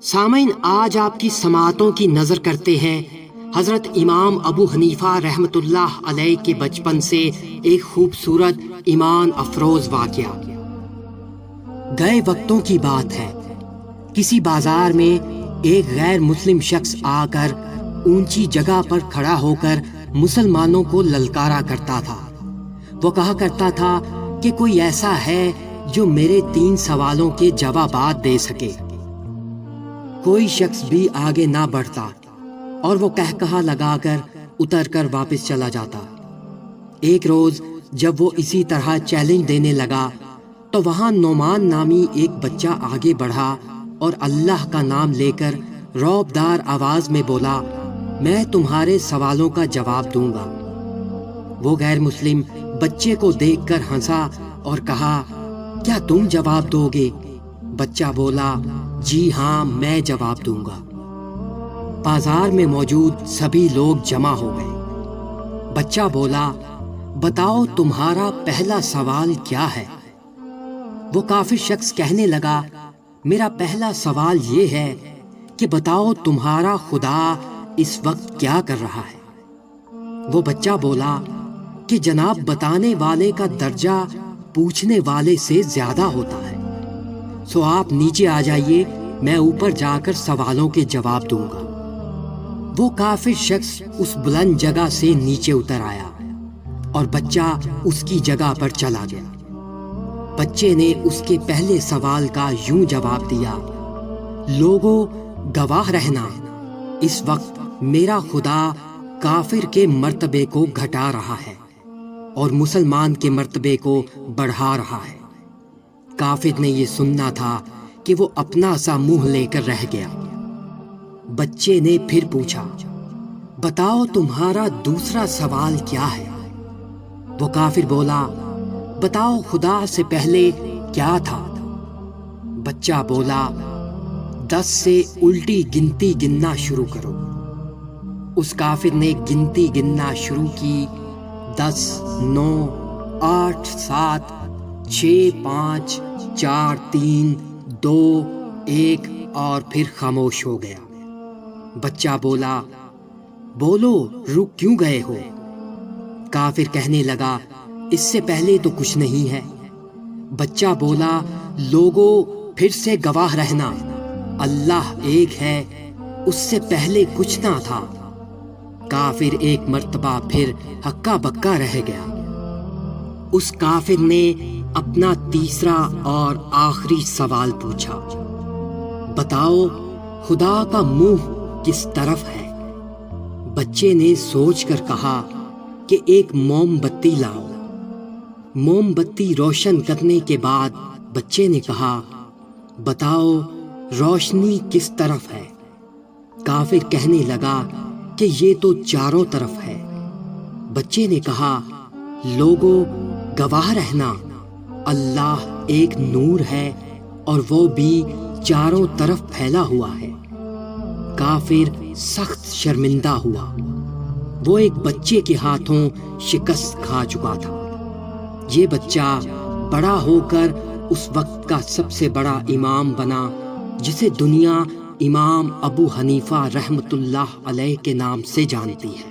سامعین، آج آپ کی سماعتوں کی نظر کرتے ہیں حضرت امام ابو حنیفہ رحمۃ اللہ علیہ کے بچپن سے ایک خوبصورت ایمان افروز واقعہ۔ گئے وقتوں کی بات ہے، کسی بازار میں ایک غیر مسلم شخص آ کر اونچی جگہ پر کھڑا ہو کر مسلمانوں کو للکارا کرتا تھا۔ وہ کہا کرتا تھا کہ کوئی ایسا ہے جو میرے 3 سوالوں کے جوابات دے سکے۔ کوئی شخص بھی آگے نہ بڑھتا اور وہ کہا لگا کر اتر کر واپس چلا جاتا۔ ایک روز جب وہ اسی طرح چیلنج دینے لگا تو وہاں نعمان نامی ایک بچہ آگے بڑھا اور اللہ کا نام لے کر رعبدار آواز میں بولا، میں تمہارے سوالوں کا جواب دوں گا۔ وہ غیر مسلم بچے کو دیکھ کر ہنسا اور کہا، کیا تم جواب دو گے؟ بچہ بولا، جی ہاں، میں جواب دوں گا۔ بازار میں موجود سبھی لوگ جمع ہو گئے۔ بچہ بولا، بتاؤ تمہارا پہلا سوال کیا ہے؟ وہ کافر شخص کہنے لگا، میرا پہلا سوال یہ ہے کہ بتاؤ تمہارا خدا اس وقت کیا کر رہا ہے؟ وہ بچہ بولا کہ جناب، بتانے والے کا درجہ پوچھنے والے سے زیادہ ہوتا ہے، سو آپ نیچے آ جائیے، میں اوپر جا کر سوالوں کے جواب دوں گا۔ وہ کافر شخص اس بلند جگہ سے نیچے اتر آیا اور بچہ اس کی جگہ پر چلا گیا۔ بچے نے اس کے پہلے سوال کا یوں جواب دیا، لوگوں گواہ رہنا، اس وقت میرا خدا کافر کے مرتبے کو گھٹا رہا ہے اور مسلمان کے مرتبے کو بڑھا رہا ہے۔ کافر نے یہ سننا تھا کہ وہ اپنا سا منہ لے کر رہ گیا۔ بچے نے پھر پوچھا، بتاؤ تمہارا دوسرا سوال کیا ہے؟ وہ کافر بولا، بتاؤ خدا سے پہلے کیا تھا؟ بچہ بولا، 10 سے الٹی گنتی گننا شروع کرو۔ اس کافر نے گنتی گننا شروع کی، 10، 9، 8، 7، 6، 5، 4، 3، 2، 1 اور پھر خاموش ہو گیا۔ بچہ بولا، بولو رک کیوں گئے ہو؟ کافر کہنے لگا، اس سے پہلے تو کچھ نہیں ہے۔ بچہ بولا، لوگوں پھر سے گواہ رہنا، اللہ ایک ہے، اس سے پہلے کچھ نہ تھا۔ کافر ایک مرتبہ پھر ہکا بکا رہ گیا۔ اس کافر نے اپنا تیسرا اور آخری سوال پوچھا، بتاؤ خدا کا منہ کس طرف ہے؟ بچے نے سوچ کر کہا کہ ایک موم بتی لاؤ۔ موم بتی روشن کرنے کے بعد بچے نے کہا، بتاؤ روشنی کس طرف ہے؟ کافر کہنے لگا کہ یہ تو چاروں طرف ہے۔ بچے نے کہا، لوگوں گواہ رہنا، اللہ ایک نور ہے اور وہ بھی چاروں طرف پھیلا ہوا ہے۔ کافر سخت شرمندہ ہوا، وہ ایک بچے کے ہاتھوں شکست کھا چکا تھا۔ یہ بچہ بڑا ہو کر اس وقت کا سب سے بڑا امام بنا، جسے دنیا امام ابو حنیفہ رحمۃ اللہ علیہ کے نام سے جانتی ہے۔